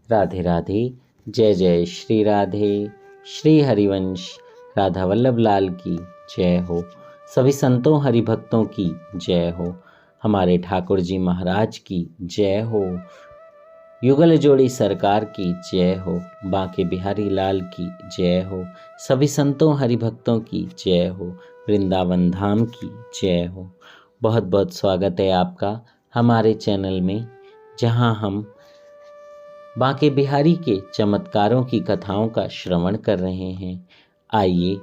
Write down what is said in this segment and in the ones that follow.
राधे राधे। जय जय श्री राधे। श्री हरिवंश राधा वल्लभ लाल की जय हो। सभी संतों हरिभक्तों की जय हो। हमारे ठाकुर जी महाराज की जय हो। युगल जोड़ी सरकार की जय हो। बांके बिहारी लाल की जय हो। सभी संतों हरिभक्तों की जय हो। वृंदावन धाम की जय हो। बहुत बहुत स्वागत है आपका हमारे चैनल में, जहां हम बांके बिहारी के चमत्कारों की कथाओं का श्रवण कर रहे हैं। आइए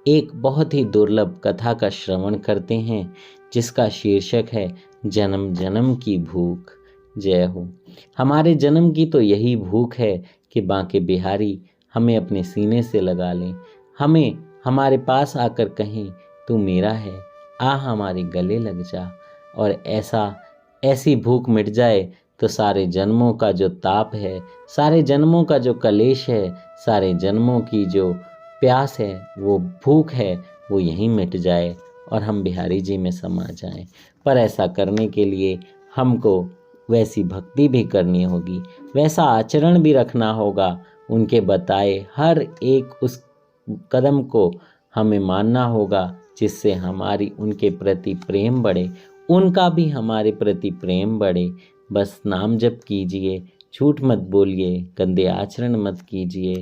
एक बहुत ही दुर्लभ कथा का श्रवण करते हैं, जिसका शीर्षक है जन्म जन्म की भूख। जय हो। हमारे जन्म की तो यही भूख है कि बांके बिहारी हमें अपने सीने से लगा लें, हमें हमारे पास आकर कहें तू मेरा है, आ हमारे गले लग जा। और ऐसी भूख मिट जाए तो सारे जन्मों का जो ताप है, सारे जन्मों का जो कलेश है, सारे जन्मों की जो प्यास है, वो भूख है, वो यहीं मिट जाए और हम बिहारी जी में समा जाएं। पर ऐसा करने के लिए हमको वैसी भक्ति भी करनी होगी, वैसा आचरण भी रखना होगा। उनके बताए हर एक उस कदम को हमें मानना होगा, जिससे हमारी उनके प्रति प्रेम बढ़े, उनका भी हमारे प्रति प्रेम बढ़े। बस नाम जप कीजिए, झूठ मत बोलिए, गंदे आचरण मत कीजिए।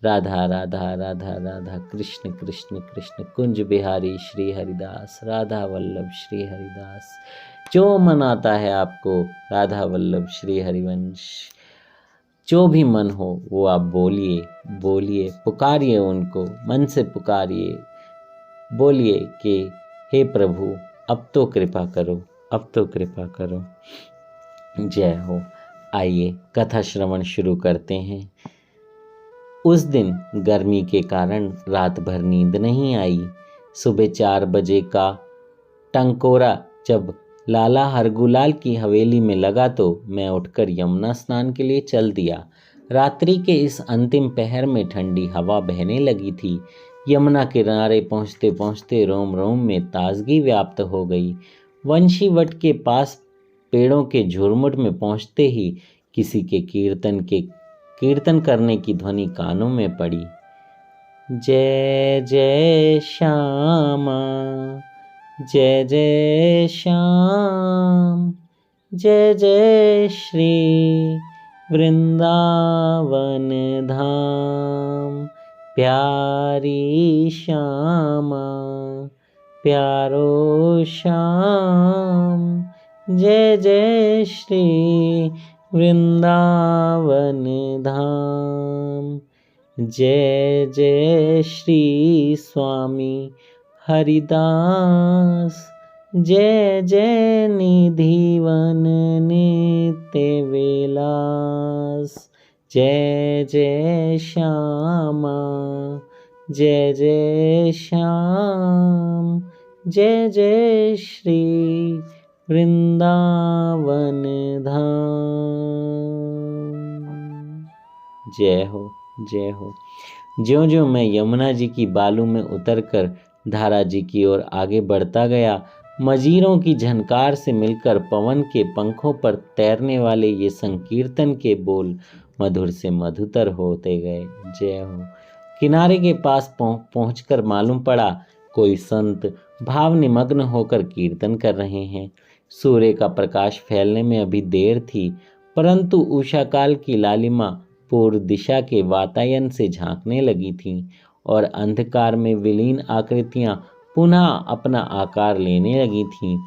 राधा राधा राधा राधा, कृष्ण कृष्ण कृष्ण, कुंज बिहारी श्री हरिदास, राधा वल्लभ श्री हरिदास। जो मन आता है आपको राधा वल्लभ श्री हरिवंश, जो भी मन हो वो आप बोलिए बोलिए, पुकारिए उनको, मन से पुकारिए, बोलिए कि हे प्रभु अब तो कृपा करो, अब तो कृपा करो। जय हो। आइए कथा श्रवण शुरू करते हैं। उस दिन गर्मी के कारण रात भर नींद नहीं आई। सुबह 4 बजे का टंकोरा जब लाला हरगुलाल की हवेली में लगा तो मैं उठकर यमुना स्नान के लिए चल दिया। रात्रि के इस अंतिम पहर में ठंडी हवा बहने लगी थी। यमुना किनारे पहुँचते पहुँचते रोम रोम में ताजगी व्याप्त हो गई। वंशी वट के पास पेड़ों के झुरमुट में पहुँचते ही किसी के कीर्तन करने की ध्वनि कानों में पड़ी। जय जय श्यामा, जय जय श्याम, जय जय श्री वृंदावन धाम। प्यारी श्यामा, प्यारो श्याम, जय जय श्री वृंदावन धाम। जय जय श्री स्वामी हरिदास, जय जय निधिवन नित्य विलास। जय जय श्यामा, जय जय श्याम, जय जय श्री वृंदावन धाम। जय हो, जय हो। ज्यों ज्यों मैं यमुना जी की बालू में उतरकर धारा जी की ओर आगे बढ़ता गया, मजीरों की झनकार से मिलकर पवन के पंखों पर तैरने वाले ये संकीर्तन के बोल मधुर से मधुतर होते गए। जय हो। किनारे के पास पहुंचकर मालूम पड़ा कोई संत भाव निमग्न होकर कीर्तन कर रहे हैं। सूर्य का प्रकाश फैलने में अभी देर थी, परंतु उषा काल की लालिमा पूर्व दिशा के वातायन से झांकने लगी थीं और अंधकार में विलीन आकृतियां पुनः अपना आकार लेने लगी थीं।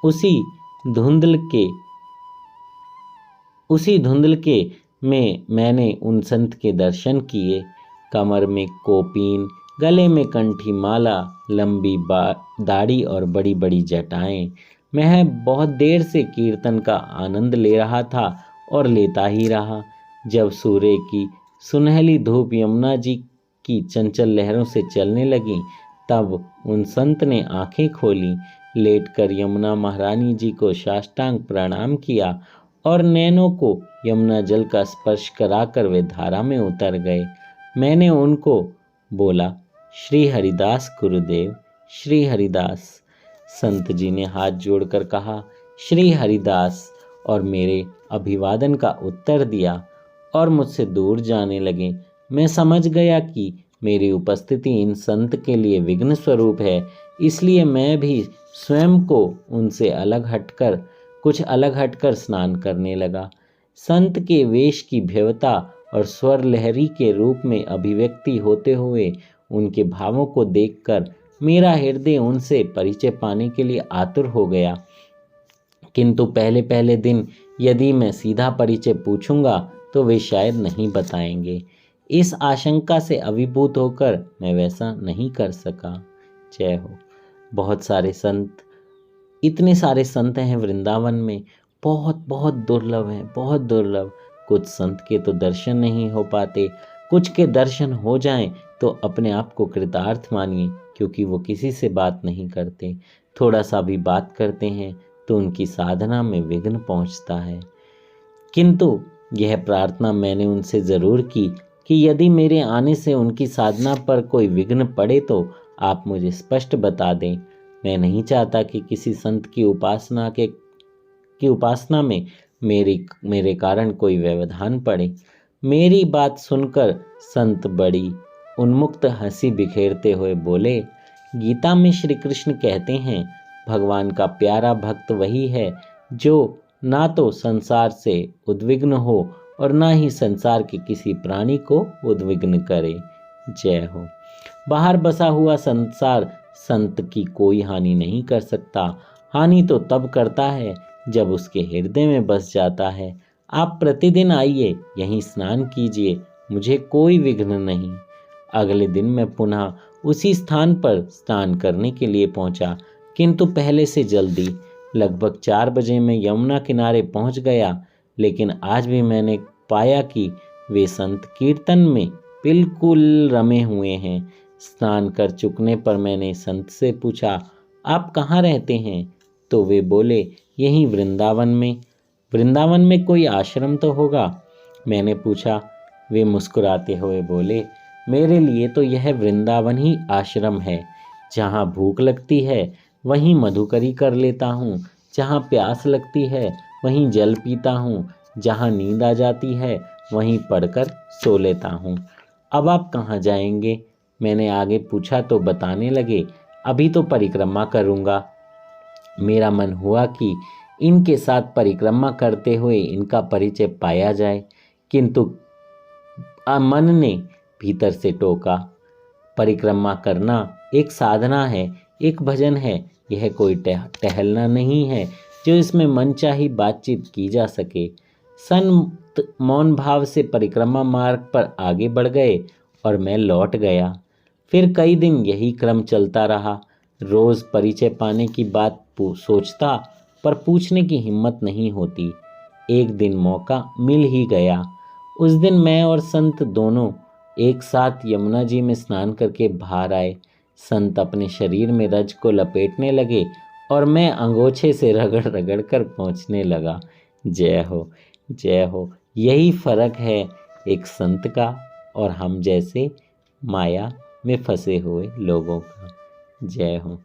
उसी धुंधल के में मैंने उन संत के दर्शन किए। कमर में कोपीन, गले में कंठी माला, लंबी दाढ़ी और बड़ी बड़ी जटाएं। मैं बहुत देर से कीर्तन का आनंद ले रहा था और लेता ही रहा। जब सूर्य की सुनहली धूप यमुना जी की चंचल लहरों से चलने लगी, तब उन संत ने आंखें खोली, लेटकर यमुना महारानी जी को साष्टांग प्रणाम किया और नैनों को यमुना जल का स्पर्श कराकर वे धारा में उतर गए। मैंने उनको बोला, श्री हरिदास गुरुदेव, श्री हरिदास। संत जी ने हाथ जोड़कर कहा, श्री हरिदास, और मेरे अभिवादन का उत्तर दिया और मुझसे दूर जाने लगे। मैं समझ गया कि मेरी उपस्थिति इन संत के लिए विघ्न स्वरूप है, इसलिए मैं भी स्वयं को उनसे कुछ अलग हटकर स्नान करने लगा। संत के वेश की भव्यता और स्वर लहरी के रूप में अभिव्यक्ति होते हुए उनके भावों को देखकर मेरा हृदय उनसे परिचय पाने के लिए आतुर हो गया। किंतु पहले पहले दिन यदि मैं सीधा परिचय पूछूंगा तो वे शायद नहीं बताएंगे। इस आशंका से अभिभूत होकर मैं वैसा नहीं कर सका। जय हो। बहुत सारे संत, इतने सारे संत हैं वृंदावन में, बहुत बहुत दुर्लभ हैं, बहुत दुर्लभ। कुछ संत के तो दर्शन नहीं हो पाते, कुछ के दर्शन हो जाएं तो अपने आप को कृतार्थ मानिए, क्योंकि वो किसी से बात नहीं करते। थोड़ा सा भी बात करते हैं तो उनकी साधना में विघ्न पहुंचता है। किंतु यह प्रार्थना मैंने उनसे ज़रूर की कि यदि मेरे आने से उनकी साधना पर कोई विघ्न पड़े तो आप मुझे स्पष्ट बता दें। मैं नहीं चाहता कि किसी संत की उपासना में मेरे कारण कोई व्यवधान पड़े। मेरी बात सुनकर संत बड़ी उन्मुक्त हंसी बिखेरते हुए बोले, गीता में श्री कृष्ण कहते हैं, भगवान का प्यारा भक्त वही है जो ना तो संसार से उद्विग्न हो और ना ही संसार के किसी प्राणी को उद्विग्न करे। जय हो। बाहर बसा हुआ संसार संत की कोई हानि नहीं कर सकता। हानि तो तब करता है जब उसके हृदय में बस जाता है। आप प्रतिदिन आइए, यहीं स्नान कीजिए, मुझे कोई विघ्न नहीं। अगले दिन मैं पुनः उसी स्थान पर स्नान करने के लिए पहुंचा, किंतु पहले से जल्दी। लगभग 4 बजे मैं यमुना किनारे पहुंच गया, लेकिन आज भी मैंने पाया कि वे संत कीर्तन में बिल्कुल रमे हुए हैं। स्नान कर चुकने पर मैंने संत से पूछा, आप कहाँ रहते हैं? तो वे बोले, यहीं वृंदावन में। वृंदावन में कोई आश्रम तो होगा? मैंने पूछा। वे मुस्कुराते हुए बोले, मेरे लिए तो यह वृंदावन ही आश्रम है। जहाँ भूख लगती है वहीं मधुकरी कर लेता हूँ, जहाँ प्यास लगती है वहीं जल पीता हूँ, जहाँ नींद आ जाती है वहीं पढ़कर सो लेता हूँ। अब आप कहाँ जाएंगे? मैंने आगे पूछा तो बताने लगे, अभी तो परिक्रमा करूँगा। मेरा मन हुआ कि इनके साथ परिक्रमा करते हुए इनका परिचय पाया जाए, किंतु मन ने भीतर से टोका, परिक्रमा करना एक साधना है, एक भजन है, यह कोई टहलना नहीं है जो इसमें मनचाही बातचीत की जा सके। संत मौन भाव से परिक्रमा मार्ग पर आगे बढ़ गए और मैं लौट गया। फिर कई दिन यही क्रम चलता रहा। रोज परिचय पाने की बात सोचता, पर पूछने की हिम्मत नहीं होती। एक दिन मौका मिल ही गया। उस दिन मैं और संत दोनों एक साथ यमुना जी में स्नान करके बाहर आए। संत अपने शरीर में रज को लपेटने लगे और मैं अंगोछे से रगड़ रगड़ कर पहुँचने लगा। जय हो, जय हो। यही फर्क है एक संत का और हम जैसे माया में फंसे हुए लोगों का। जय हो।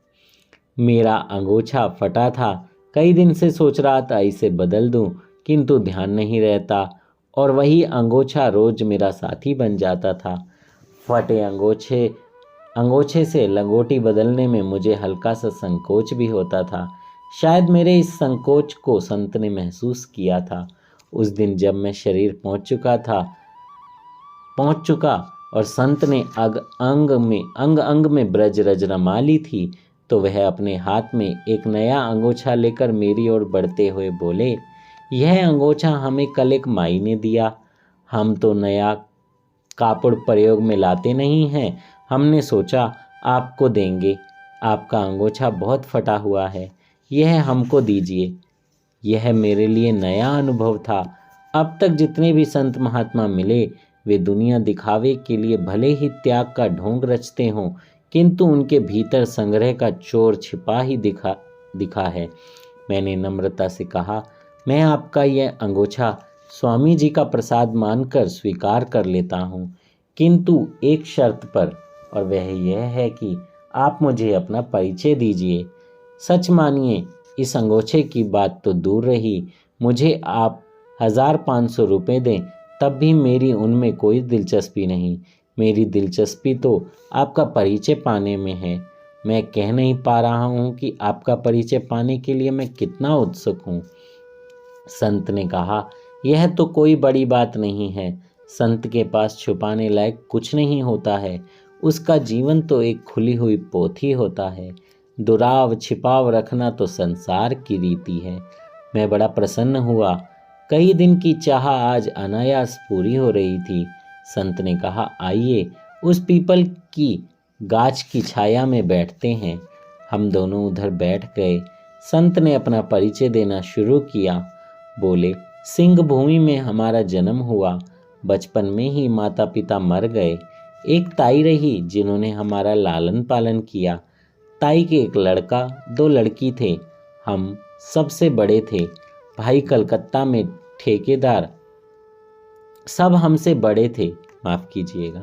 मेरा अंगोछा फटा था, कई दिन से सोच रहा था इसे बदल दूं, किंतु ध्यान नहीं रहता और वही अंगोछा रोज मेरा साथी बन जाता था। फटे अंगोछे से लंगोटी बदलने में मुझे हल्का सा संकोच भी होता था। शायद मेरे इस संकोच को संत ने महसूस किया था। उस दिन जब मैं शरीर पहुंच चुका और संत ने अंग अंग में ब्रज रज रमा ली थी, तो वह अपने हाथ में एक नया अंगोछा लेकर मेरी ओर बढ़ते हुए बोले, यह अंगोछा हमें कल एक माई ने दिया। हम तो नया कापड़ प्रयोग में लाते नहीं हैं, हमने सोचा आपको देंगे। आपका अंगोछा बहुत फटा हुआ है, यह हमको दीजिए। यह मेरे लिए नया अनुभव था। अब तक जितने भी संत महात्मा मिले, वे दुनिया दिखावे के लिए भले ही त्याग का ढोंग रचते हों, किंतु उनके भीतर संग्रह का चोर छिपा ही दिखा है। मैंने नम्रता से कहा, मैं आपका यह अंगोछा स्वामी जी का प्रसाद मानकर स्वीकार कर लेता हूँ, किंतु एक शर्त पर, और वह यह है कि आप मुझे अपना परिचय दीजिए। सच मानिए, इस अंगोछे की बात तो दूर रही, मुझे आप 1500 रुपये दें तब भी मेरी उनमें कोई दिलचस्पी नहीं। मेरी दिलचस्पी तो आपका परिचय पाने में है। मैं कह नहीं पा रहा हूँ कि आपका परिचय पाने के लिए मैं कितना उत्सुक हूँ। संत ने कहा, यह तो कोई बड़ी बात नहीं है। संत के पास छुपाने लायक कुछ नहीं होता है। उसका जीवन तो एक खुली हुई पोथी होता है। दुराव छिपाव रखना तो संसार की रीति है। मैं बड़ा प्रसन्न हुआ। कई दिन की चाह आज अनायास पूरी हो रही थी। संत ने कहा, आइए उस पीपल की गाछ की छाया में बैठते हैं। हम दोनों उधर बैठ गए। संत ने अपना परिचय देना शुरू किया। बोले, सिंह भूमि में हमारा जन्म हुआ। बचपन में ही माता पिता मर गए। एक ताई रही जिन्होंने हमारा लालन पालन किया। ताई के एक लड़का, 2 लड़की थे। हम सबसे बड़े थे। भाई कलकत्ता में ठेकेदार, सब हमसे बड़े थे, माफ़ कीजिएगा।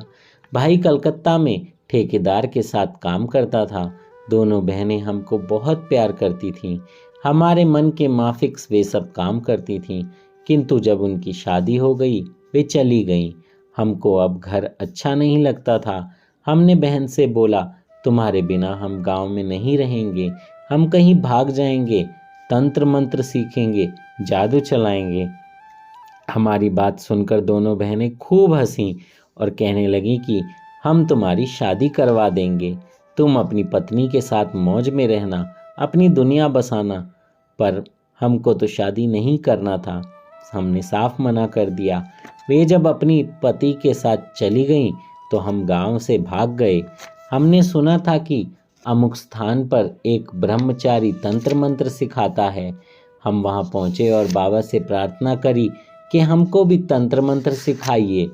भाई कलकत्ता में ठेकेदार के साथ काम करता था। दोनों बहनें हमको बहुत प्यार करती थीं। हमारे मन के माफिक वे सब काम करती थीं। किंतु जब उनकी शादी हो गई वे चली गईं। हमको अब घर अच्छा नहीं लगता था। हमने बहन से बोला, तुम्हारे बिना हम गांव में नहीं रहेंगे। हम कहीं भाग जाएंगे, तंत्र मंत्र सीखेंगे, जादू चलाएंगे। हमारी बात सुनकर दोनों बहनें खूब हंसीं और कहने लगी कि हम तुम्हारी शादी करवा देंगे। तुम अपनी पत्नी के साथ मौज में रहना, अपनी दुनिया बसाना। पर हमको तो शादी नहीं करना था। हमने साफ मना कर दिया। वे जब अपनी पति के साथ चली गईं तो हम गांव से भाग गए। हमने सुना था कि अमुक स्थान पर एक ब्रह्मचारी तंत्र मंत्र सिखाता है। हम वहां पहुंचे और बाबा से प्रार्थना करी कि हमको भी तंत्र मंत्र सिखाइए।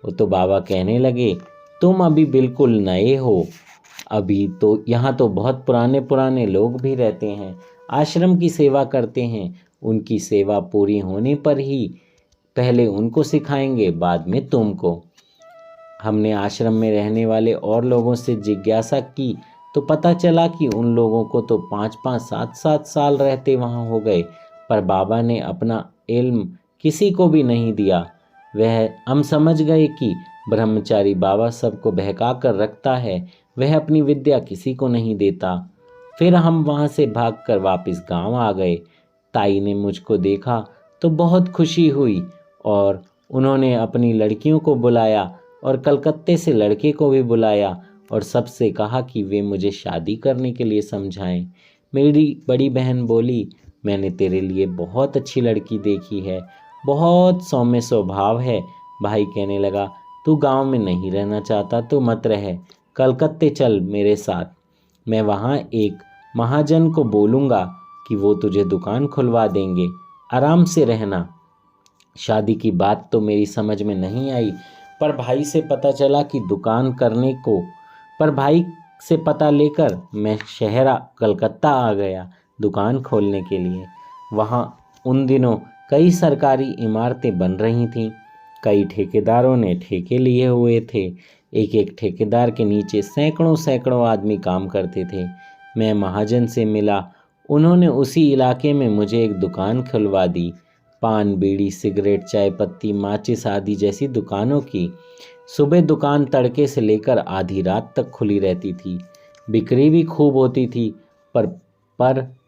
वो तो बाबा कहने लगे, तुम अभी बिल्कुल नए हो। अभी तो यहाँ तो बहुत पुराने पुराने लोग भी रहते हैं, आश्रम की सेवा करते हैं। उनकी सेवा पूरी होने पर ही पहले उनको सिखाएंगे, बाद में तुमको। हमने आश्रम में रहने वाले और लोगों से जिज्ञासा की तो पता चला कि उन लोगों को तो 5-5, 7-7 साल रहते वहाँ हो गए, पर बाबा ने अपना इल्म किसी को भी नहीं दिया। वह हम समझ गए कि ब्रह्मचारी बाबा सबको बहका कर रखता है, वह अपनी विद्या किसी को नहीं देता। फिर हम वहाँ से भागकर वापस गांव आ गए। ताई ने मुझको देखा तो बहुत खुशी हुई और उन्होंने अपनी लड़कियों को बुलाया और कलकत्ते से लड़के को भी बुलाया और सबसे कहा कि वे मुझे शादी करने के लिए समझाएं। मेरी बड़ी बहन बोली, मैंने तेरे लिए बहुत अच्छी लड़की देखी है, बहुत सौम्य स्वभाव है। भाई कहने लगा, तू गांव में नहीं रहना चाहता तो मत रह, कलकत्ते चल मेरे साथ। मैं वहाँ एक महाजन को बोलूँगा कि वो तुझे दुकान खुलवा देंगे, आराम से रहना। शादी की बात तो मेरी समझ में नहीं आई, पर भाई से पता चला कि दुकान करने को, पर भाई से पता लेकर मैं शहर कलकत्ता आ गया दुकान खोलने के लिए। वहाँ उन दिनों कई सरकारी इमारतें बन रही थीं। कई ठेकेदारों ने ठेके लिए हुए थे। एक एक ठेकेदार के नीचे सैकड़ों सैकड़ों आदमी काम करते थे। मैं महाजन से मिला। उन्होंने उसी इलाके में मुझे एक दुकान खुलवा दी, पान बीड़ी सिगरेट चाय पत्ती माचिस आदि जैसी दुकानों की। सुबह दुकान तड़के से लेकर आधी रात तक खुली रहती थी। बिक्री भी खूब होती थी, पर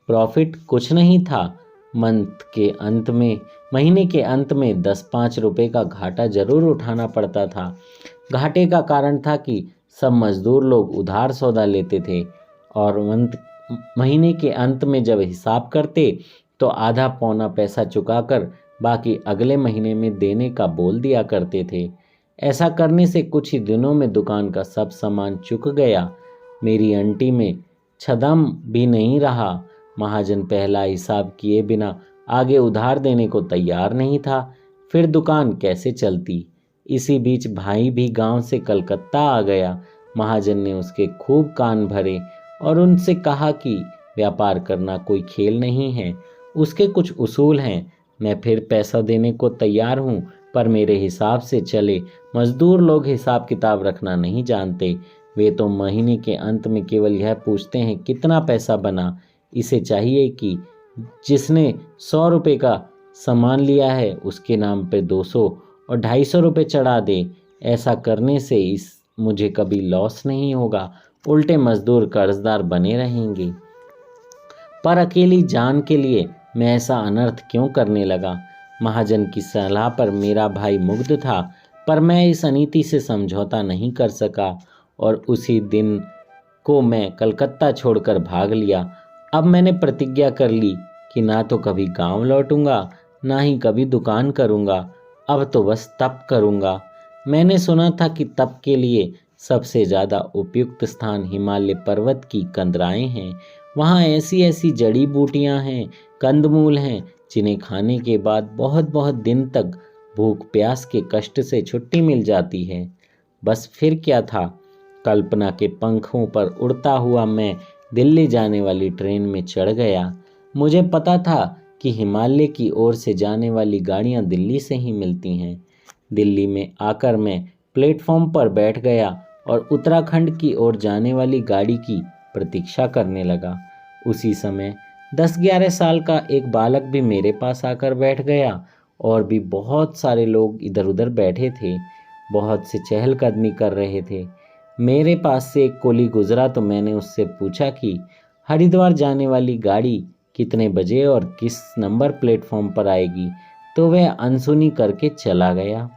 प्रॉफिट कुछ नहीं था। महीने के अंत में 10-5 रुपए का घाटा जरूर उठाना पड़ता था। घाटे का कारण था कि सब मजदूर लोग उधार सौदा लेते थे और महीने के अंत में जब हिसाब करते तो आधा पौना पैसा चुकाकर बाकी अगले महीने में देने का बोल दिया करते थे। ऐसा करने से कुछ ही दिनों में दुकान का सब सामान चुक गया। मेरी अंटी में छदम भी नहीं रहा। महाजन पहला हिसाब किए बिना आगे उधार देने को तैयार नहीं था। फिर दुकान कैसे चलती। इसी बीच भाई भी गांव से कलकत्ता आ गया। महाजन ने उसके खूब कान भरे और उनसे कहा कि व्यापार करना कोई खेल नहीं है, उसके कुछ उसूल हैं। मैं फिर पैसा देने को तैयार हूँ, पर मेरे हिसाब से चले। मजदूर लोग हिसाब किताब रखना नहीं जानते। वे तो महीने के अंत में केवल यह पूछते हैं कितना पैसा बना। इसे चाहिए कि जिसने 100 रुपये का सामान लिया है उसके नाम पर 200 और 250 चढ़ा दे। ऐसा करने से इस मुझे कभी लॉस नहीं होगा, उल्टे मजदूर कर्जदार बने रहेंगे। पर अकेली जान के लिए मैं ऐसा अनर्थ क्यों करने लगा? महाजन की सलाह पर मेरा भाई मुग्ध था, पर मैं इस अनीति से समझौता नहीं कर सका और उसी दिन को मैं कलकत्ता छोड़कर भाग लिया। अब मैंने प्रतिज्ञा कर ली कि ना तो कभी गांव लौटूंगा, ना ही कभी दुकान करूंगा। अब तो बस तप करूंगा। मैंने सुना था कि तप के लिए सबसे ज़्यादा उपयुक्त स्थान हिमालय पर्वत की कंदराएं हैं। वहाँ ऐसी ऐसी जड़ी बूटियाँ हैं, कंदमूल हैं, जिन्हें खाने के बाद बहुत बहुत दिन तक भूख प्यास के कष्ट से छुट्टी मिल जाती है। बस फिर क्या था, कल्पना के पंखों पर उड़ता हुआ मैं दिल्ली जाने वाली ट्रेन में चढ़ गया। मुझे पता था कि हिमालय की ओर से जाने वाली गाड़ियाँ दिल्ली से ही मिलती हैं। दिल्ली में आकर मैं प्लेटफॉर्म पर बैठ गया और उत्तराखंड की ओर जाने वाली गाड़ी की प्रतीक्षा करने लगा। उसी समय 10-11 साल का एक बालक भी मेरे पास आकर बैठ गया और भी बहुत सारे लोग इधर उधर बैठे थे। बहुत से चहलकदमी कर रहे थे। मेरे पास से एक कोली गुजरा तो मैंने उससे पूछा कि हरिद्वार जाने वाली गाड़ी कितने बजे और किस नंबर प्लेटफॉर्म पर आएगी, तो वह अनसुनी करके चला गया।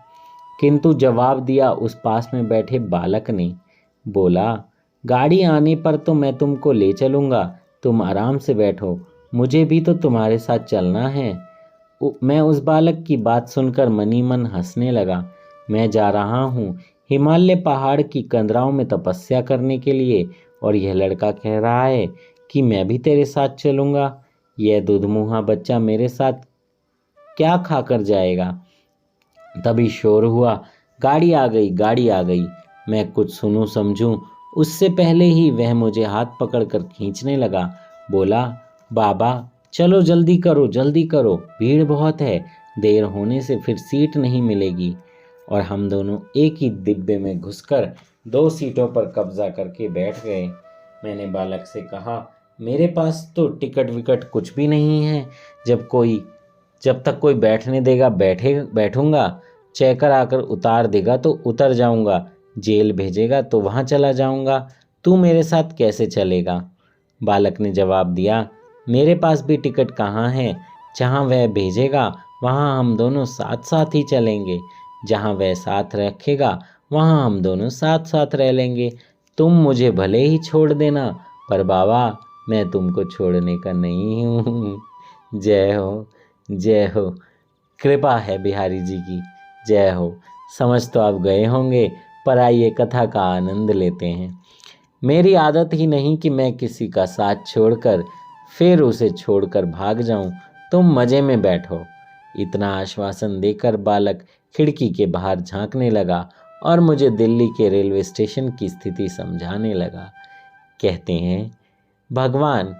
किंतु जवाब दिया उस पास में बैठे बालक ने। बोला, गाड़ी आने पर तो मैं तुमको ले चलूँगा, तुम आराम से बैठो, मुझे भी तो तुम्हारे साथ चलना है। मैं उस बालक की बात सुनकर मनी मन हंसने लगा। मैं जा रहा हूँ हिमालय पहाड़ की कंदराओं में तपस्या करने के लिए, और यह लड़का कह रहा है कि मैं भी तेरे साथ चलूँगा। यह दूधमुहा बच्चा मेरे साथ क्या खाकर जाएगा? तभी शोर हुआ, गाड़ी आ गई, गाड़ी आ गई। मैं कुछ सुनूं समझूं उससे पहले ही वह मुझे हाथ पकड़कर खींचने लगा। बोला, बाबा चलो जल्दी करो, भीड़ बहुत है, देर होने से फिर सीट नहीं मिलेगी। और हम दोनों एक ही डिब्बे में घुसकर 2 सीटों पर कब्जा करके बैठ गए। मैंने बालक से कहा, मेरे पास तो टिकट विकट कुछ भी नहीं है। जब तक कोई बैठने देगा बैठूंगा, चेकर आकर उतार देगा तो उतर जाऊंगा, जेल भेजेगा तो वहाँ चला जाऊंगा। तू मेरे साथ कैसे चलेगा? बालक ने जवाब दिया, मेरे पास भी टिकट कहाँ है। जहाँ वह भेजेगा वहाँ हम दोनों साथ साथ ही चलेंगे, जहाँ वह साथ रखेगा वहाँ हम दोनों साथ साथ रह लेंगे। तुम मुझे भले ही छोड़ देना, पर बाबा मैं तुमको छोड़ने का नहीं हूँ। जय हो, जय हो। कृपा है बिहारी जी की, जय हो। समझ तो आप गए होंगे, पर आइए कथा का आनंद लेते हैं। मेरी आदत ही नहीं कि मैं किसी का साथ छोड़कर फिर उसे छोड़कर भाग जाऊं। तुम मज़े में बैठो। इतना आश्वासन देकर बालक खिड़की के बाहर झांकने लगा और मुझे दिल्ली के रेलवे स्टेशन की स्थिति समझाने लगा। कहते हैं, भगवान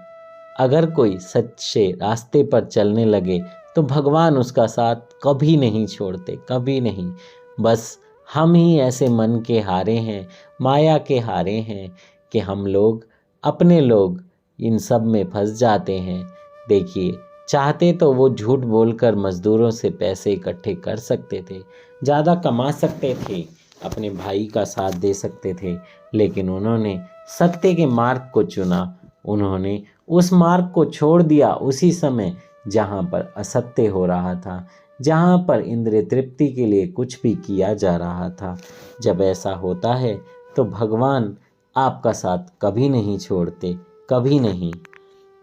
अगर कोई सच्चे रास्ते पर चलने लगे तो भगवान उसका साथ कभी नहीं छोड़ते, कभी नहीं। बस हम ही ऐसे मन के हारे हैं, माया के हारे हैं कि हम लोग अपने लोग इन सब में फंस जाते हैं। देखिए, चाहते तो वो झूठ बोलकर मज़दूरों से पैसे इकट्ठे कर सकते थे, ज़्यादा कमा सकते थे, अपने भाई का साथ दे सकते थे, लेकिन उन्होंने सत्य के मार्ग को चुना। उन्होंने उस मार्ग को छोड़ दिया उसी समय जहाँ पर असत्य हो रहा था, जहाँ पर इंद्रिय तृप्ति के लिए कुछ भी किया जा रहा था। जब ऐसा होता है तो भगवान आपका साथ कभी नहीं छोड़ते, कभी नहीं।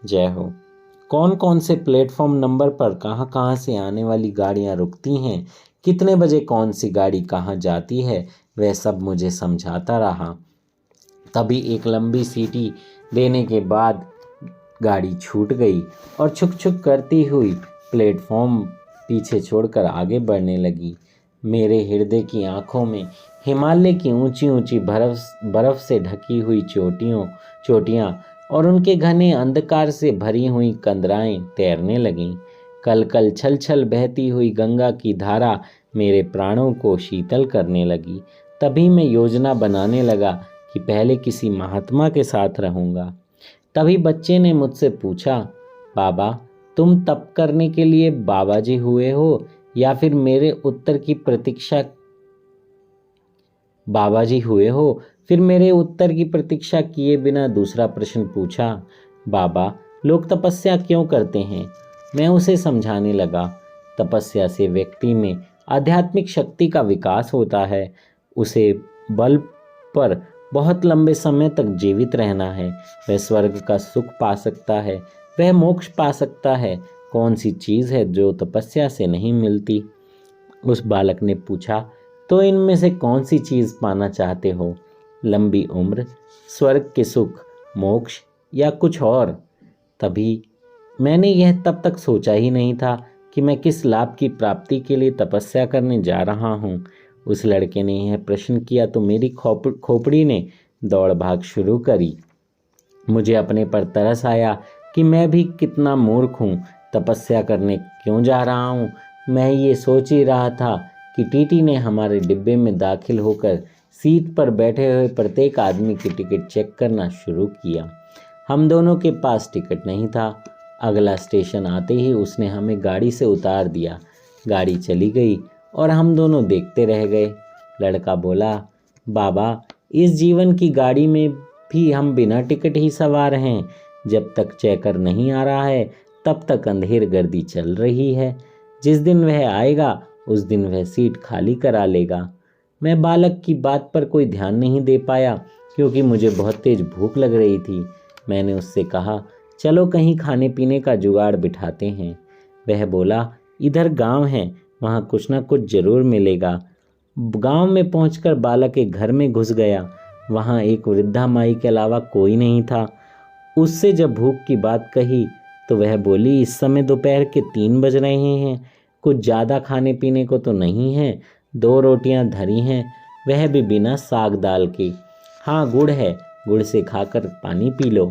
जय हो। कौन कौन से प्लेटफॉर्म नंबर पर कहाँ कहाँ से आने वाली गाड़ियाँ रुकती हैं, कितने बजे कौन सी गाड़ी कहाँ जाती है, वह सब मुझे समझाता रहा। तभी एक लंबी सीटी देने के बाद गाड़ी छूट गई और छुक छुक करती हुई प्लेटफॉर्म पीछे छोड़कर आगे बढ़ने लगी। मेरे हृदय की आंखों में हिमालय की ऊंची ऊंची बर्फ से ढकी हुई चोटियाँ और उनके घने अंधकार से भरी हुई कंदराएं तैरने लगीं। कल कल छल छल बहती हुई गंगा की धारा मेरे प्राणों को शीतल करने लगी। तभी मैं योजना बनाने लगा कि पहले किसी महात्मा के साथ रहूँगा। तभी बच्चे ने मुझसे पूछा, बाबा तुम तप करने के लिए बाबा जी हुए हो या फिर मेरे उत्तर की प्रतीक्षा बाबा जी हुए हो? फिर मेरे उत्तर की प्रतीक्षा किए बिना दूसरा प्रश्न पूछा, बाबा लोग तपस्या क्यों करते हैं? मैं उसे समझाने लगा, तपस्या से व्यक्ति में आध्यात्मिक शक्ति का विकास होता है। उसे बल पर बहुत लंबे समय तक जीवित रहना है। वह स्वर्ग का सुख पा सकता है, वह मोक्ष पा सकता है। कौन सी चीज़ है जो तपस्या से नहीं मिलती? उस बालक ने पूछा, तो इनमें से कौन सी चीज़ पाना चाहते हो? लंबी उम्र, स्वर्ग के सुख, मोक्ष या कुछ और? तभी मैंने यह तब तक सोचा ही नहीं था कि मैं किस लाभ की प्राप्ति के लिए तपस्या करने जा रहा हूँ। उस लड़के ने यह प्रश्न किया तो मेरी खोपड़ी ने दौड़ भाग शुरू करी। मुझे अपने पर तरस आया कि मैं भी कितना मूर्ख हूँ, तपस्या करने क्यों जा रहा हूँ। मैं ये सोच ही रहा था कि टीटी ने हमारे डिब्बे में दाखिल होकर सीट पर बैठे हुए प्रत्येक आदमी की टिकट चेक करना शुरू किया। हम दोनों के पास टिकट नहीं था। अगला स्टेशन आते ही उसने हमें गाड़ी से उतार दिया। गाड़ी चली गई और हम दोनों देखते रह गए। लड़का बोला, बाबा इस जीवन की गाड़ी में भी हम बिना टिकट ही सवार हैं। जब तक चेकर नहीं आ रहा है तब तक अंधेर गर्दी चल रही है। जिस दिन वह आएगा उस दिन वह सीट खाली करा लेगा। मैं बालक की बात पर कोई ध्यान नहीं दे पाया क्योंकि मुझे बहुत तेज भूख लग रही थी। मैंने उससे कहा, चलो कहीं खाने पीने का जुगाड़ बिठाते हैं। वह बोला, इधर गांव है, वहाँ कुछ ना कुछ जरूर मिलेगा। गांव में पहुंचकर बालक एक घर में घुस गया। वहाँ एक वृद्धा माई के अलावा कोई नहीं था। उससे जब भूख की बात कही तो वह बोली, इस समय दोपहर के 3 बज रहे हैं, कुछ ज़्यादा खाने पीने को तो नहीं है। 2 रोटियां धरी हैं, वह भी बिना साग दाल की। हाँ गुड़ है, गुड़ से खाकर पानी पी लो।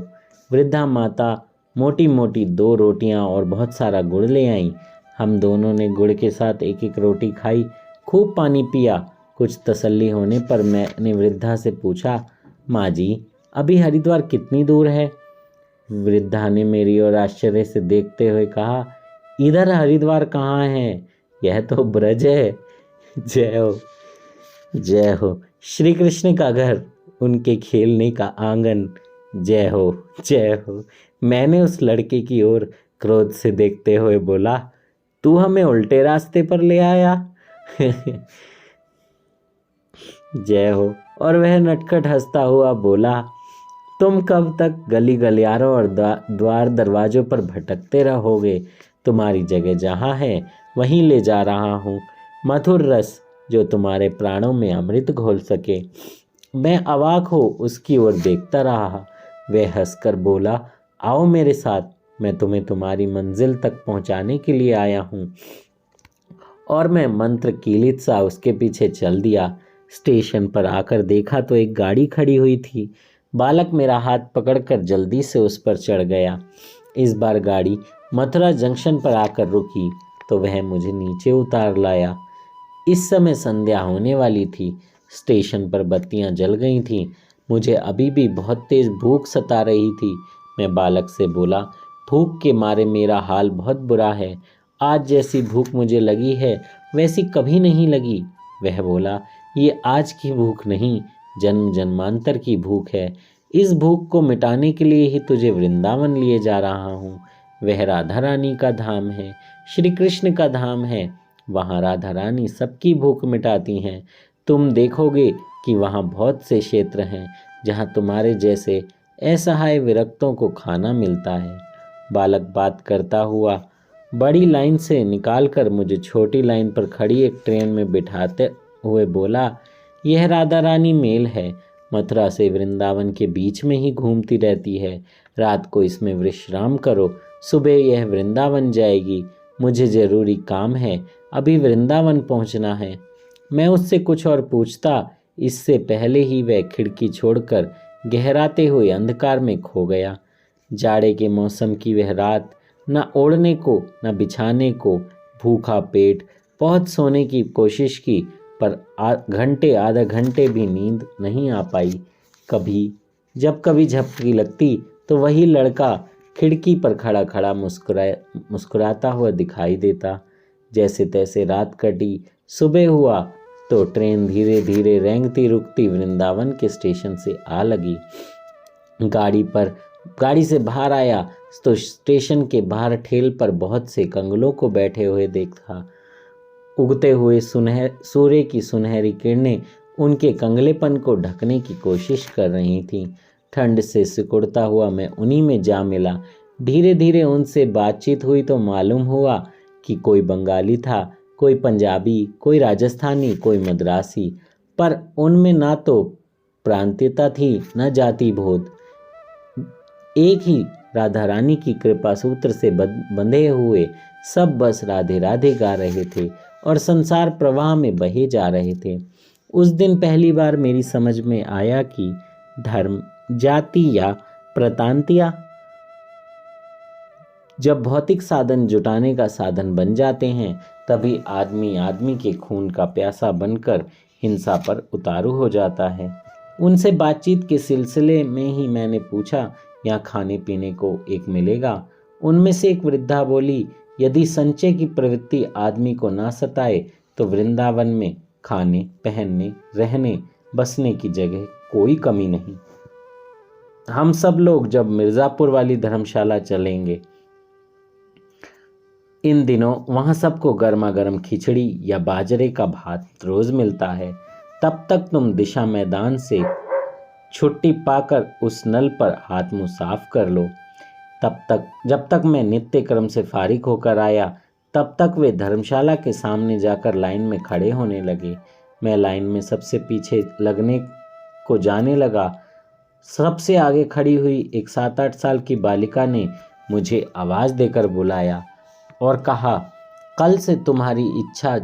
वृद्धा माता मोटी मोटी 2 रोटियां और बहुत सारा गुड़ ले आई। हम दोनों ने गुड़ के साथ एक एक रोटी खाई, खूब पानी पिया। कुछ तसल्ली होने पर मैंने वृद्धा से पूछा, माँ जी अभी हरिद्वार कितनी दूर है? वृद्धा ने मेरी ओर आश्चर्य से देखते हुए कहा, इधर हरिद्वार कहाँ है, यह तो ब्रज है। जय हो, जय हो। श्री कृष्ण का घर, उनके खेलने का आंगन। जय हो, जय हो। मैंने उस लड़के की ओर क्रोध से देखते हुए बोला, तू हमें उल्टे रास्ते पर ले आया। जय हो। और वह नटखट हंसता हुआ बोला, तुम कब तक गली गलियारों और द्वार दरवाजों पर भटकते रहोगे? तुम्हारी जगह जहाँ है वहीं ले जा रहा हूँ, मधुर रस जो तुम्हारे प्राणों में अमृत घोल सके। मैं अवाक हो उसकी ओर देखता रहा। वह हंसकर बोला, आओ मेरे साथ, मैं तुम्हें तुम्हारी मंजिल तक पहुँचाने के लिए आया हूँ। और मैं मंत्र कीलित सा उसके पीछे चल दिया। स्टेशन पर आकर देखा तो एक गाड़ी खड़ी हुई थी। बालक मेरा हाथ पकड़कर जल्दी से उस पर चढ़ गया। इस बार गाड़ी मथुरा जंक्शन पर आकर रुकी तो वह मुझे नीचे उतार लाया। इस समय संध्या होने वाली थी। स्टेशन पर बत्तियां जल गई थीं। मुझे अभी भी बहुत तेज भूख सता रही थी। मैं बालक से बोला, भूख के मारे मेरा हाल बहुत बुरा है। आज जैसी भूख मुझे लगी है वैसी कभी नहीं लगी। वह बोला, ये आज की भूख नहीं, जन्म जन्मांतर की भूख है। इस भूख को मिटाने के लिए ही तुझे वृंदावन लिए जा रहा हूँ। वह राधा रानी का धाम है, श्री कृष्ण का धाम है। वहाँ राधा रानी सबकी भूख मिटाती हैं। तुम देखोगे कि वहाँ बहुत से क्षेत्र हैं जहाँ तुम्हारे जैसे असहाय विरक्तों को खाना मिलता है। बालक बात करता हुआ बड़ी लाइन से निकालकर मुझे छोटी लाइन पर खड़ी एक ट्रेन में बिठाते हुए बोला, यह राधा रानी मेल है, मथुरा से वृंदावन के बीच में ही घूमती रहती है। रात को इसमें विश्राम करो, सुबह यह वृंदावन जाएगी। मुझे ज़रूरी काम है, अभी वृंदावन पहुंचना है। मैं उससे कुछ और पूछता इससे पहले ही वह खिड़की छोड़कर गहराते हुए अंधकार में खो गया। जाड़े के मौसम की वह रात, न ओढ़ने को न बिछाने को, भूखा पेट, बहुत सोने की कोशिश की पर घंटे आधा घंटे भी नींद नहीं आ पाई। जब कभी झपकी लगती तो वही लड़का खिड़की पर खड़ा खड़ा मुस्कुराता हुआ दिखाई देता। जैसे तैसे रात कटी। सुबह हुआ तो ट्रेन धीरे धीरे रेंगती रुकती वृंदावन के स्टेशन से आ लगी। गाड़ी से बाहर आया तो स्टेशन के बाहर ठेल पर बहुत से कंगलों को बैठे हुए देखा। उगते हुए सूर्य की सुनहरी किरणें उनके कंगलेपन को ढकने की कोशिश कर रही थीं। ठंड से सिकुड़ता हुआ मैं उन्हीं में जा मिला। धीरे धीरे उनसे बातचीत हुई तो मालूम हुआ कि कोई बंगाली था, कोई पंजाबी, कोई राजस्थानी, कोई मद्रासी, पर उनमें ना तो प्रांतीयता थी न जाति बोध। एक ही राधा रानी की कृपा सूत्र से बंधे हुए सब बस राधे राधे गा रहे थे और संसार प्रवाह में बहे जा रहे थे। उस दिन पहली बार मेरी समझ में आया कि धर्म, जाति या प्रांतीयता जब भौतिक साधन जुटाने का साधन बन जाते हैं, तभी आदमी आदमी के खून का प्यासा बनकर हिंसा पर उतारू हो जाता है। उनसे बातचीत के सिलसिले में ही मैंने पूछा, यहाँ खाने पीने को एक मिलेगा? उनमें से एक वृद्धा बोली, यदि संचय की प्रवृत्ति आदमी को ना सताए तो वृंदावन में खाने, पहनने, रहने, बसने की जगह कोई कमी नहीं। हम सब लोग जब मिर्जापुर वाली धर्मशाला चलेंगे, इन दिनों वहां सबको गर्मा गर्म खिचड़ी या बाजरे का भात रोज मिलता है। तब तक तुम दिशा मैदान से छुट्टी पाकर उस नल पर हाथ मुंह साफ कर लो। जब तक मैं नित्य क्रम से फारिग होकर आया, तब तक वे धर्मशाला के सामने जाकर लाइन में खड़े होने लगे। मैं लाइन में सबसे पीछे लगने को जाने लगा। सबसे आगे खड़ी हुई एक 7-8 साल की बालिका ने मुझे आवाज़ देकर बुलाया और कहा, कल से तुम्हारी इच्छा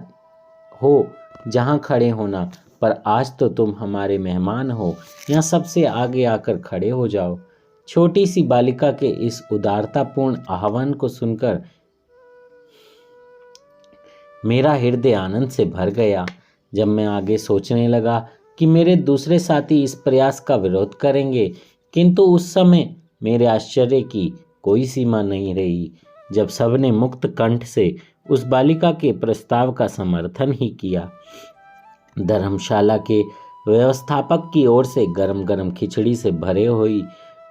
हो जहाँ खड़े होना, पर आज तो तुम हमारे मेहमान हो, यहाँ सबसे आगे आकर खड़े हो जाओ। छोटी सी बालिका के इस उदारतापूर्ण आह्वान को सुनकर मेरा हृदय आनंद से भर गया। जब मैं आगे सोचने लगा कि मेरे दूसरे साथी इस प्रयास का विरोध करेंगे, किंतु उस समय मेरे आश्चर्य की कोई सीमा नहीं रही जब सबने मुक्त कंठ से उस बालिका के प्रस्ताव का समर्थन ही किया। धर्मशाला के व्यवस्थापक की ओर से गरम गरम खिचड़ी से भरे हुई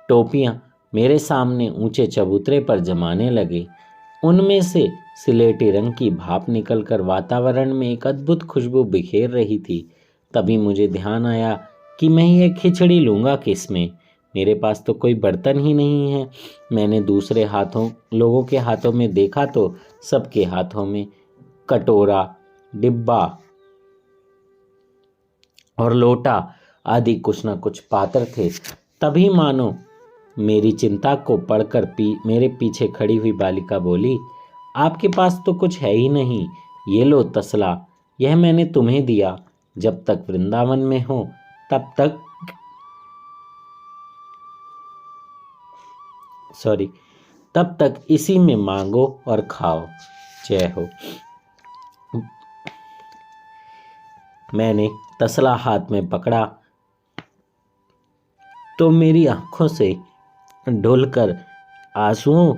टोपियां मेरे सामने ऊंचे चबूतरे पर जमाने लगे। उनमें से सिलेटी रंग की भाप निकलकर वातावरण में एक अद्भुत खुशबू बिखेर रही थी। तभी मुझे ध्यान आया कि मैं ये खिचड़ी लूँगा किसमें? मेरे पास तो कोई बर्तन ही नहीं है। मैंने दूसरे लोगों के हाथों में देखा तो सबके हाथों में कटोरा, डिब्बा और लोटा आदि कुछ न कुछ पात्र थे। तभी मानो मेरी चिंता को पढ़कर मेरे पीछे खड़ी हुई बालिका बोली, आपके पास तो कुछ है ही नहीं, ये लो तसला, यह मैंने तुम्हें दिया। जब तक वृंदावन में हो तब तक इसी में मांगो और खाओ। जय हो। मैंने तसला हाथ में पकड़ा तो मेरी आंखों से ढुलकर आंसुओं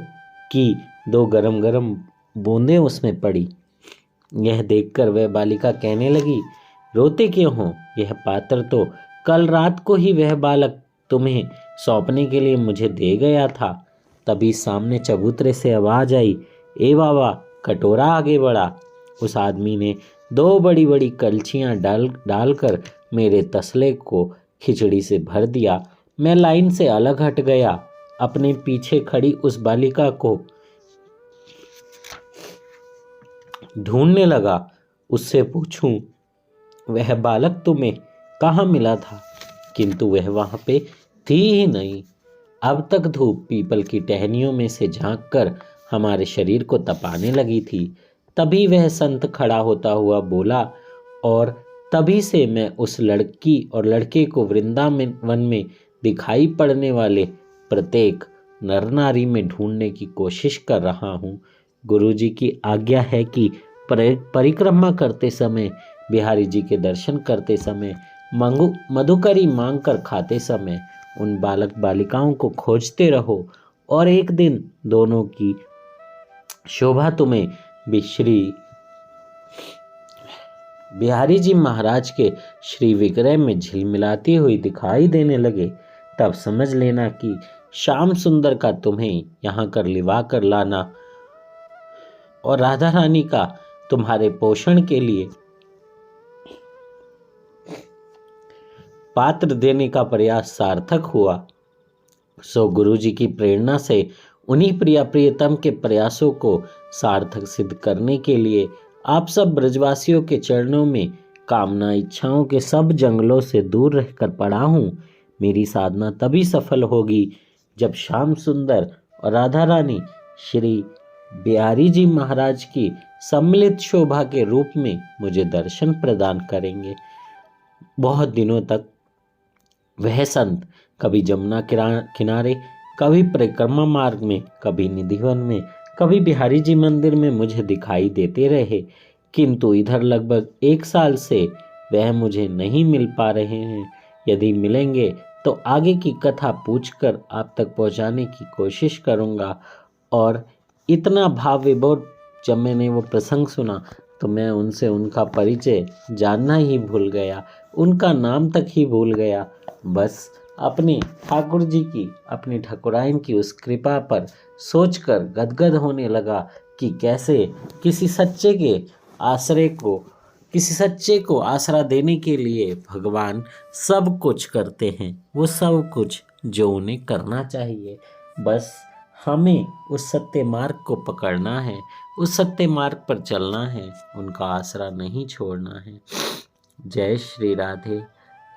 की 2 गरम गरम बूंदें उसमें पड़ी। यह देखकर वह बालिका कहने लगी, रोते क्यों हो? यह पात्र तो कल रात को ही वह बालक तुम्हें सौंपने के लिए मुझे दे गया था। तभी सामने चबूतरे से आवाज आई, ए बाबा, कटोरा आगे बढ़ा। उस आदमी ने 2 बड़ी बड़ी कलछियां डालकर मेरे तसले को खिचड़ी से भर दिया। मैं लाइन से अलग हट गया। अपने पीछे खड़ी उस बालिका को ढूंढने लगा, उससे पूछूं वह बालक तुम्हें कहाँ मिला था, किंतु वह वहां पे थी ही नहीं। अब तक धूप पीपल की टहनियों में से झांककर हमारे शरीर को तपाने लगी थी। तभी वह संत खड़ा होता हुआ बोला और तभी से मैं उस लड़की और लड़के को वृंदावन में दिखाई पड़ने वाले प्रत्येक नर नारी में ढूंढने की कोशिश कर रहा हूँ। गुरुजी की आज्ञा है कि परिक्रमा करते समय, बिहारी जी के दर्शन करते समय, मधुकरी मांग कर खाते समय उन बालक बालिकाओं को खोजते रहो और एक दिन दोनों की शोभा तुम्हें बिश्री बिहारी जी महाराज के श्री विग्रह में झिलमिलाती हुई दिखाई देने लगे, तब समझ लेना कि श्याम सुंदर का तुम्हें यहाँ कर लिवा कर लाना और राधा रानी का तुम्हारे पोषण के लिए पात्र देने का प्रयास सार्थक हुआ। सो गुरुजी की प्रेरणा से उन्हीं प्रियतम के प्रयासों को सार्थक सिद्ध करने के लिए आप सब ब्रजवासियों के चरणों में कामना इच्छाओं के सब जंगलों से दूर रहकर पड़ा हूँ। मेरी साधना तभी सफल होगी जब श्याम सुंदर और राधा रानी श्री बिहारी जी महाराज की सम्मिलित शोभा के रूप में मुझे दर्शन प्रदान करेंगे। बहुत दिनों तक वह संत कभी जमुना किनारे, कभी परिक्रमा मार्ग में, कभी निधिवन में, कभी बिहारी जी मंदिर में मुझे दिखाई देते रहे, किंतु इधर लगभग 1 साल से वह मुझे नहीं मिल पा रहे हैं। यदि मिलेंगे तो आगे की कथा पूछकर आप तक पहुंचाने की कोशिश करूंगा। और इतना भाव विभोर जब मैंने वो प्रसंग सुना तो मैं उनसे उनका परिचय जानना ही भूल गया, उनका नाम तक ही भूल गया। बस अपने ठाकुर जी की, अपनी ठाकुराइन की उस कृपा पर सोचकर गदगद होने लगा कि कैसे किसी सच्चे को आसरा देने के लिए भगवान सब कुछ करते हैं, वो सब कुछ जो उन्हें करना चाहिए। बस हमें उस सत्य मार्ग को पकड़ना है, उस सत्य मार्ग पर चलना है, उनका आसरा नहीं छोड़ना है। जय श्री राधे।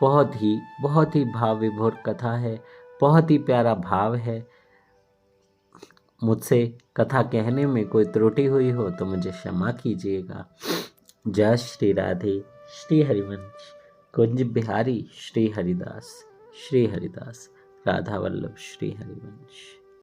बहुत ही भाव विभोर कथा है, बहुत ही प्यारा भाव है। मुझसे कथा कहने में कोई त्रुटि हुई हो तो मुझे क्षमा कीजिएगा। जय श्री राधे। श्री हरिवंश कुंज बिहारी श्री हरिदास राधा वल्लभ श्री हरिवंश।